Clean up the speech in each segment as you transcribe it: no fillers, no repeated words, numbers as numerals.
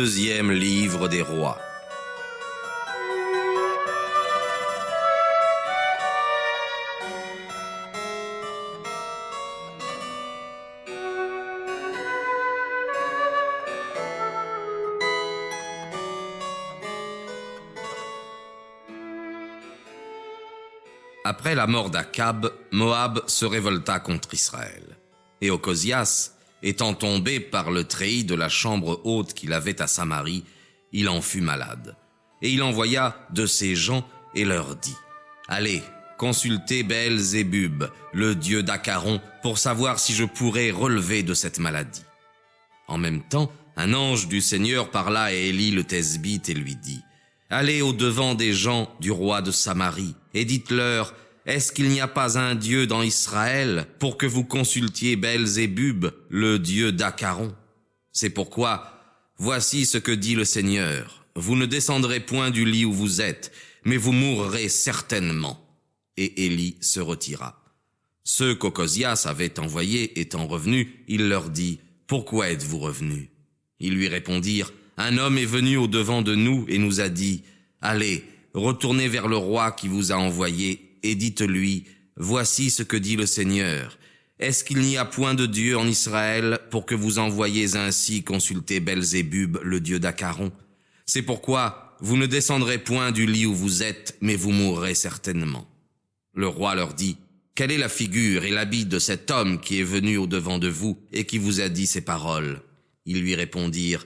Deuxième livre des rois. Après la mort d'Akab, Moab se révolta contre Israël. Et Ocosias, étant tombé par le treillis de la chambre haute qu'il avait à Samarie, il en fut malade. Et il envoya de ses gens et leur dit : Allez, consultez Béel-Zébub, le dieu d'Acaron, pour savoir si je pourrais relever de cette maladie. En même temps, un ange du Seigneur parla à Élie le Thesbite et lui dit : Allez au-devant des gens du roi de Samarie, et dites-leur : Est-ce qu'il n'y a pas un Dieu dans Israël pour que vous consultiez Béel-Zébub, le Dieu d'Acaron ? C'est pourquoi, voici ce que dit le Seigneur : Vous ne descendrez point du lit où vous êtes, mais vous mourrez certainement. Et Élie se retira. Ceux qu'Ocosias avait envoyés étant revenus, il leur dit : Pourquoi êtes-vous revenus ? Ils lui répondirent : Un homme est venu au-devant de nous et nous a dit : Allez, retournez vers le roi qui vous a envoyé et dites-lui : Voici ce que dit le Seigneur. Est-ce qu'il n'y a point de Dieu en Israël pour que vous envoyiez ainsi consulter Béel-Zébub, le dieu d'Acaron ? C'est pourquoi vous ne descendrez point du lit où vous êtes, mais vous mourrez certainement. Le roi leur dit : Quelle est la figure et l'habit de cet homme qui est venu au-devant de vous et qui vous a dit ces paroles ? Ils lui répondirent :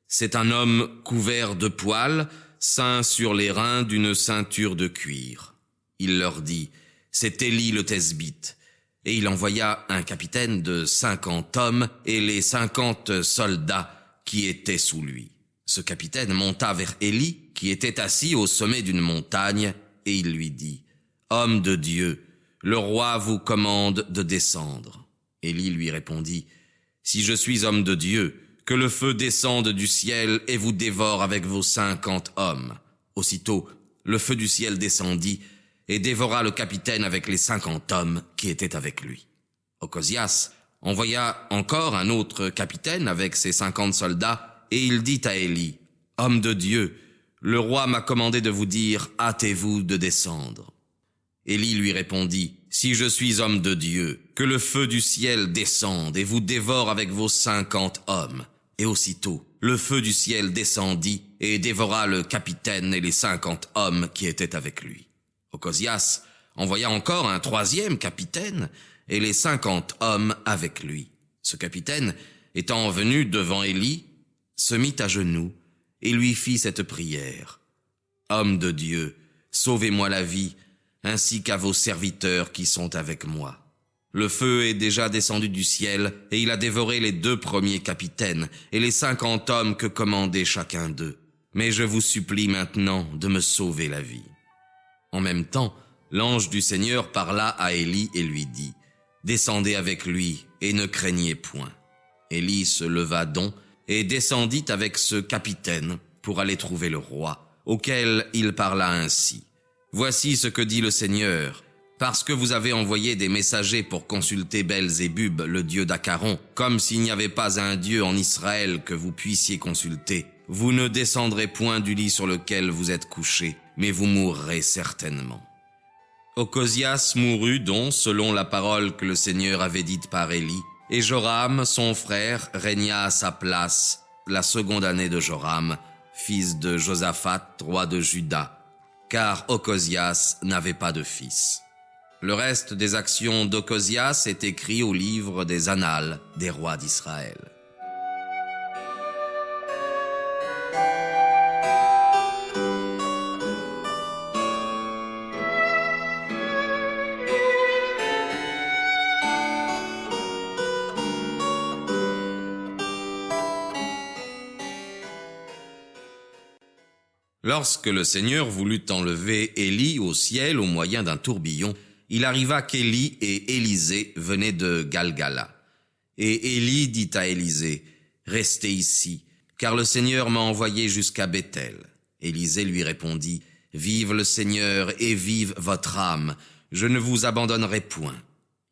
C'est un homme couvert de poils, ceint sur les reins d'une ceinture de cuir. Il leur dit : C'est Élie le Thesbite. Et il envoya un capitaine de 50 hommes et les 50 soldats qui étaient sous lui. Ce capitaine monta vers Élie, qui était assis au sommet d'une montagne, et il lui dit : Homme de Dieu, le roi vous commande de descendre. Élie lui répondit : Si je suis homme de Dieu, que le feu descende du ciel et vous dévore avec vos 50 hommes. Aussitôt, le feu du ciel descendit et dévora le capitaine avec les 50 hommes qui étaient avec lui. Ocosias envoya encore un autre capitaine avec ses 50 soldats, et il dit à Élie : Homme de Dieu, le roi m'a commandé de vous dire : hâtez-vous de descendre. Élie lui répondit : Si je suis homme de Dieu, que le feu du ciel descende et vous dévore avec vos 50 hommes. Et aussitôt, le feu du ciel descendit et dévora le capitaine et les 50 hommes qui étaient avec lui. Ocosias envoya encore un troisième capitaine et les 50 hommes avec lui. Ce capitaine, étant venu devant Élie, se mit à genoux et lui fit cette prière : Homme de Dieu, sauvez-moi la vie, ainsi qu'à vos serviteurs qui sont avec moi. Le feu est déjà descendu du ciel, et il a dévoré les 2 premiers capitaines et les 50 hommes que commandait chacun d'eux. Mais je vous supplie maintenant de me sauver la vie. En même temps, l'ange du Seigneur parla à Élie et lui dit : Descendez avec lui et ne craignez point. Élie se leva donc et descendit avec ce capitaine pour aller trouver le roi, auquel il parla ainsi : Voici ce que dit le Seigneur. Parce que vous avez envoyé des messagers pour consulter Béel-Zébub, le dieu d'Acaron, comme s'il n'y avait pas un Dieu en Israël que vous puissiez consulter, vous ne descendrez point du lit sur lequel vous êtes couché, mais vous mourrez certainement. Ocosias mourut donc selon la parole que le Seigneur avait dite par Élie, et Joram, son frère, régna à sa place la 2e année de Joram, fils de Josaphat, roi de Juda, car Ocosias n'avait pas de fils. Le reste des actions d'Ocosias est écrit au livre des Annales des rois d'Israël. Lorsque le Seigneur voulut enlever Élie au ciel au moyen d'un tourbillon, il arriva qu'Élie et Élisée venaient de Galgala. Et Élie dit à Élisée : Restez ici, car le Seigneur m'a envoyé jusqu'à Béthel. Élisée lui répondit : Vive le Seigneur et vive votre âme, je ne vous abandonnerai point.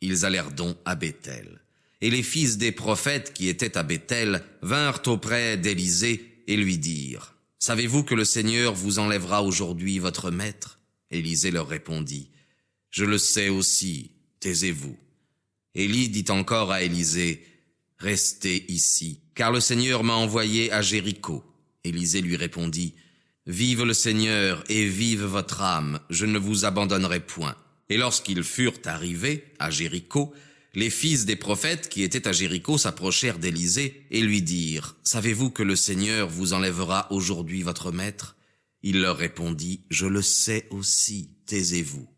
Ils allèrent donc à Béthel. Et les fils des prophètes qui étaient à Béthel vinrent auprès d'Élisée et lui dirent, « Savez-vous que le Seigneur vous enlèvera aujourd'hui votre maître ?» Élisée leur répondit, « Je le sais aussi, taisez-vous. » Élie dit encore à Élisée, « Restez ici, car le Seigneur m'a envoyé à Jéricho. » Élisée lui répondit, « Vive le Seigneur et vive votre âme, je ne vous abandonnerai point. » Et lorsqu'ils furent arrivés à Jéricho, les fils des prophètes qui étaient à Jéricho s'approchèrent d'Élisée et lui dirent, « Savez-vous que le Seigneur vous enlèvera aujourd'hui votre maître ?» Il leur répondit, « Je le sais aussi, taisez-vous. »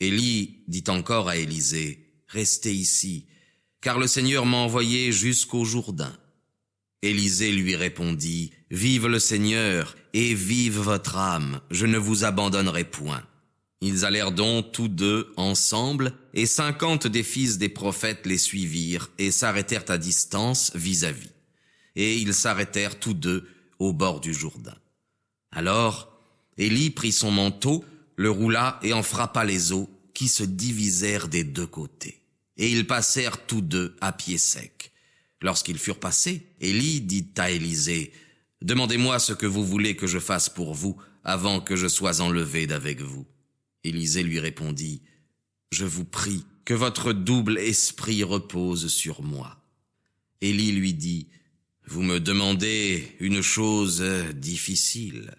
Élie dit encore à Élisée, « Restez ici, car le Seigneur m'a envoyé jusqu'au Jourdain. » Élisée lui répondit, « Vive le Seigneur et vive votre âme, je ne vous abandonnerai point. » Ils allèrent donc tous deux ensemble, et 50 des fils des prophètes les suivirent et s'arrêtèrent à distance vis-à-vis. Et ils s'arrêtèrent tous deux au bord du Jourdain. Alors Élie prit son manteau, le roula et en frappa les eaux, qui se divisèrent des deux côtés. Et ils passèrent tous deux à pied sec. Lorsqu'ils furent passés, Élie dit à Élisée, « Demandez-moi ce que vous voulez que je fasse pour vous, avant que je sois enlevé d'avec vous. » Élisée lui répondit, « Je vous prie que votre double esprit repose sur moi. » Élie lui dit, « Vous me demandez une chose difficile.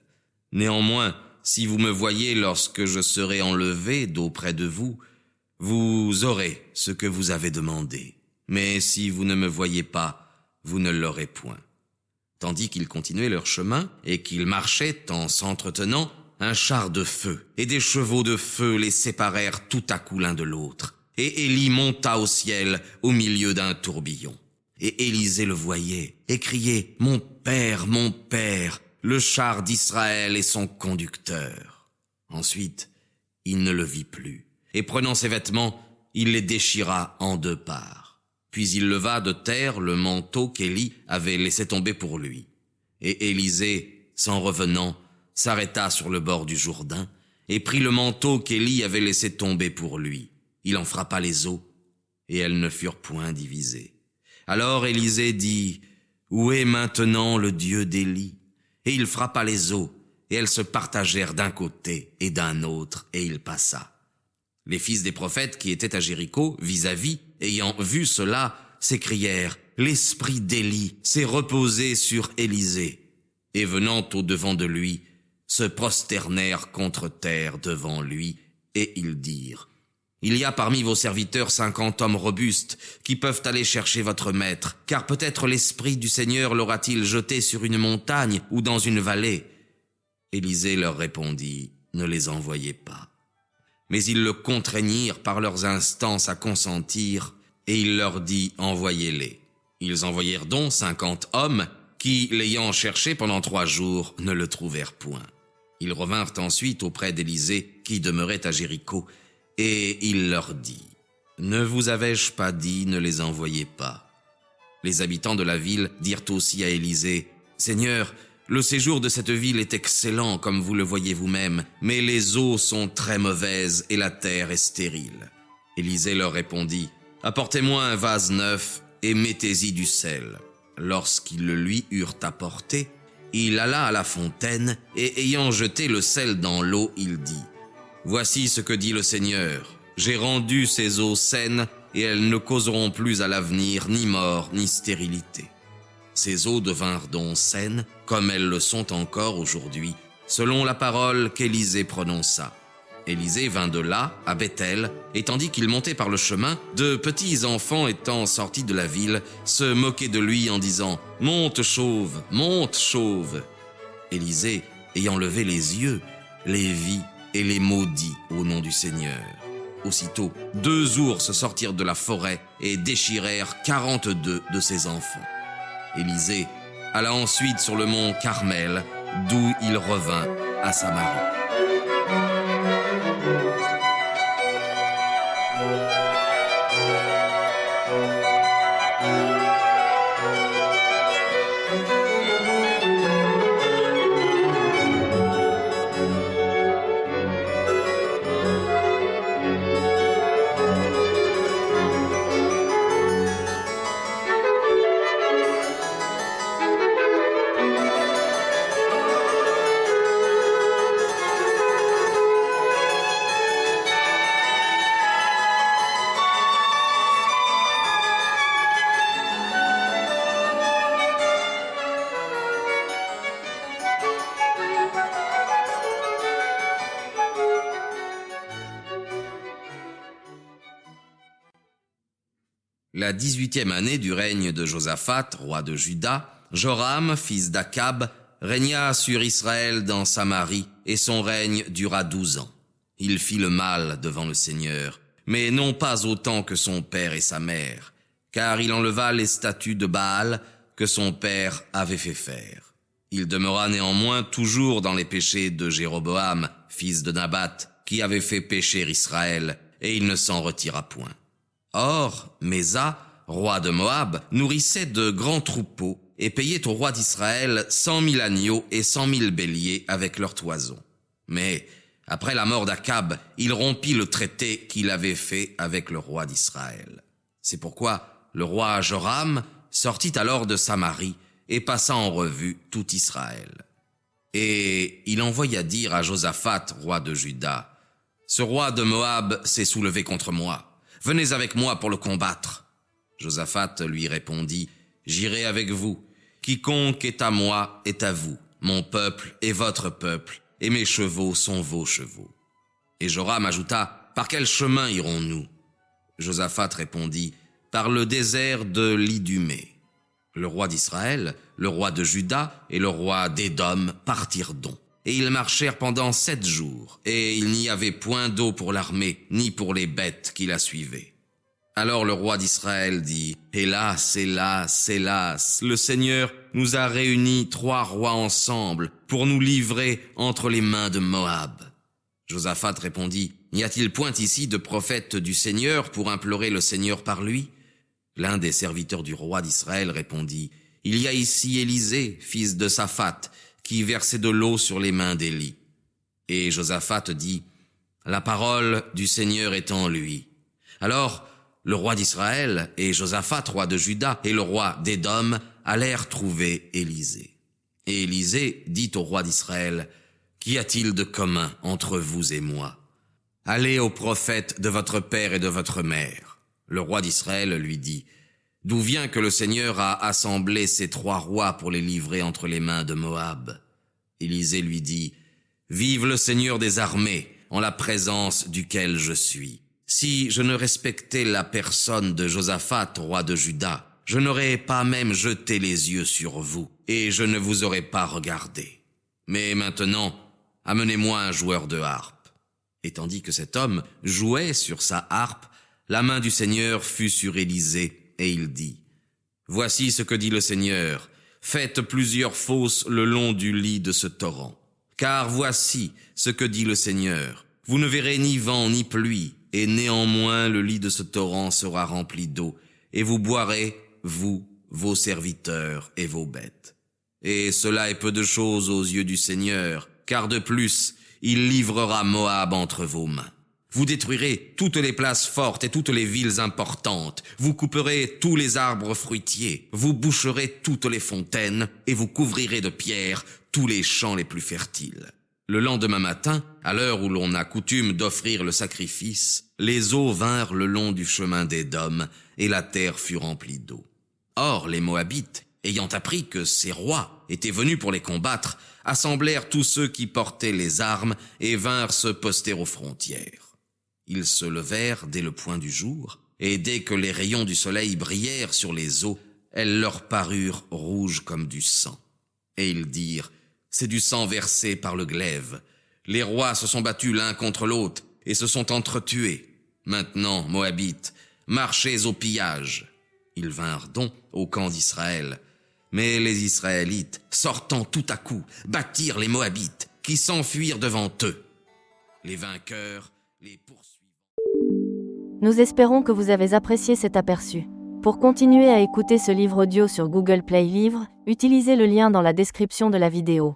Néanmoins, si vous me voyez lorsque je serai enlevé d'auprès de vous, vous aurez ce que vous avez demandé. Mais si vous ne me voyez pas, vous ne l'aurez point. » Tandis qu'ils continuaient leur chemin et qu'ils marchaient en s'entretenant, un char de feu et des chevaux de feu les séparèrent tout à coup l'un de l'autre. Et Élie monta au ciel au milieu d'un tourbillon. Et Élisée le voyait et criait, « Mon père, le char d'Israël et son conducteur. » Ensuite, il ne le vit plus. Et prenant ses vêtements, il les déchira en deux parts. Puis il leva de terre le manteau qu'Élie avait laissé tomber pour lui. Et Élisée, s'en revenant, s'arrêta sur le bord du Jourdain et prit le manteau qu'Élie avait laissé tomber pour lui. Il en frappa les eaux, et elles ne furent point divisées. Alors Élisée dit, « Où est maintenant le Dieu d'Élie ?» Et il frappa les eaux, et elles se partagèrent d'un côté et d'un autre, et il passa. Les fils des prophètes qui étaient à Jéricho, vis-à-vis, ayant vu cela, s'écrièrent, « L'esprit d'Élie s'est reposé sur Élisée. » Et venant au-devant de lui, se prosternèrent contre terre devant lui, et ils dirent, « Il y a parmi vos serviteurs 50 hommes robustes qui peuvent aller chercher votre maître, car peut-être l'Esprit du Seigneur l'aura-t-il jeté sur une montagne ou dans une vallée. » Élisée leur répondit, « Ne les envoyez pas. » Mais ils le contraignirent par leurs instances à consentir, et il leur dit, « Envoyez-les. » Ils envoyèrent donc 50 hommes, qui, l'ayant cherché pendant 3 jours, ne le trouvèrent point. Ils revinrent ensuite auprès d'Élisée, qui demeurait à Jéricho, et il leur dit, « Ne vous avais-je pas dit, ne les envoyez pas ?» Les habitants de la ville dirent aussi à Élisée, « Seigneur, le séjour de cette ville est excellent, comme vous le voyez vous-même, mais les eaux sont très mauvaises et la terre est stérile. » Élisée leur répondit, « Apportez-moi un vase neuf et mettez-y du sel. » Lorsqu'ils le lui eurent apporté, il alla à la fontaine, et ayant jeté le sel dans l'eau, il dit, « Voici ce que dit le Seigneur. J'ai rendu ces eaux saines, et elles ne causeront plus à l'avenir ni mort ni stérilité. » Ces eaux devinrent donc saines, comme elles le sont encore aujourd'hui, selon la parole qu'Élisée prononça. Élisée vint de là, à Béthel, et tandis qu'il montait par le chemin, de petits enfants étant sortis de la ville, se moquaient de lui en disant « Monte chauve, monte chauve !» Élisée, ayant levé les yeux, les vit et les maudit au nom du Seigneur. Aussitôt, 2 ours sortirent de la forêt et déchirèrent 42 de ses enfants. Élisée alla ensuite sur le mont Carmel, d'où il revint à Samarie. La 18e année du règne de Josaphat, roi de Juda, Joram, fils d'Akab, régna sur Israël dans Samarie, et son règne dura 12 ans. Il fit le mal devant le Seigneur, mais non pas autant que son père et sa mère, car il enleva les statues de Baal que son père avait fait faire. Il demeura néanmoins toujours dans les péchés de Jéroboam, fils de Nabat, qui avait fait pécher Israël, et il ne s'en retira point. Or, Mésa, roi de Moab, nourrissait de grands troupeaux et payait au roi d'Israël 100 000 agneaux et 100 000 béliers avec leurs toisons. Mais, après la mort d'Akab, il rompit le traité qu'il avait fait avec le roi d'Israël. C'est pourquoi le roi Joram sortit alors de Samarie et passa en revue tout Israël. Et il envoya dire à Josaphat, roi de Juda, « Ce roi de Moab s'est soulevé contre moi. Venez avec moi pour le combattre. » Josaphat lui répondit, « J'irai avec vous. Quiconque est à moi est à vous. Mon peuple est votre peuple, et mes chevaux sont vos chevaux. » Et Joram ajouta, « Par quel chemin irons-nous » Josaphat répondit, « Par le désert de l'Idumée. » Le roi d'Israël, le roi de Juda et le roi d'Édom partirent donc. Et ils marchèrent pendant 7 jours, et il n'y avait point d'eau pour l'armée, ni pour les bêtes qui la suivaient. Alors le roi d'Israël dit, « Hélas, hélas, hélas, le Seigneur nous a réunis 3 rois ensemble pour nous livrer entre les mains de Moab. » Josaphat répondit, « N'y a-t-il point ici de prophète du Seigneur pour implorer le Seigneur par lui ?» L'un des serviteurs du roi d'Israël répondit, « Il y a ici Élisée, fils de Saphat, qui versait de l'eau sur les mains d'Élie. » Et Josaphat dit, « La parole du Seigneur est en lui. » Alors, le roi d'Israël et Josaphat, roi de Juda, et le roi d'Édom allèrent trouver Élisée. Et Élisée dit au roi d'Israël, « Qu'y a-t-il de commun entre vous et moi? Allez au prophète de votre père et de votre mère. » Le roi d'Israël lui dit, « D'où vient que le Seigneur a assemblé ces 3 rois pour les livrer entre les mains de Moab ?» Élisée lui dit, « Vive le Seigneur des armées, en la présence duquel je suis. Si je ne respectais la personne de Josaphat, roi de Juda, je n'aurais pas même jeté les yeux sur vous, et je ne vous aurais pas regardé. Mais maintenant, amenez-moi un joueur de harpe. » Et tandis que cet homme jouait sur sa harpe, la main du Seigneur fut sur Élisée, et il dit, « Voici ce que dit le Seigneur, faites plusieurs fosses le long du lit de ce torrent. Car voici ce que dit le Seigneur, vous ne verrez ni vent ni pluie, et néanmoins le lit de ce torrent sera rempli d'eau, et vous boirez, vous, vos serviteurs et vos bêtes. Et cela est peu de chose aux yeux du Seigneur, car de plus, il livrera Moab entre vos mains. Vous détruirez toutes les places fortes et toutes les villes importantes. Vous couperez tous les arbres fruitiers. Vous boucherez toutes les fontaines et vous couvrirez de pierres tous les champs les plus fertiles. » Le lendemain matin, à l'heure où l'on a coutume d'offrir le sacrifice, les eaux vinrent le long du chemin d'Édom et la terre fut remplie d'eau. Or, les Moabites, ayant appris que ces rois étaient venus pour les combattre, assemblèrent tous ceux qui portaient les armes et vinrent se poster aux frontières. Ils se levèrent dès le point du jour, et dès que les rayons du soleil brillèrent sur les eaux, elles leur parurent rouges comme du sang. Et ils dirent, « C'est du sang versé par le glaive. Les rois se sont battus l'un contre l'autre et se sont entretués. Maintenant, Moabites, marchez au pillage. » Ils vinrent donc au camp d'Israël. Mais les Israélites, sortant tout à coup, battirent les Moabites, qui s'enfuirent devant eux. Les vainqueurs les poursuivent. Nous espérons que vous avez apprécié cet aperçu. Pour continuer à écouter ce livre audio sur Google Play Livres, utilisez le lien dans la description de la vidéo.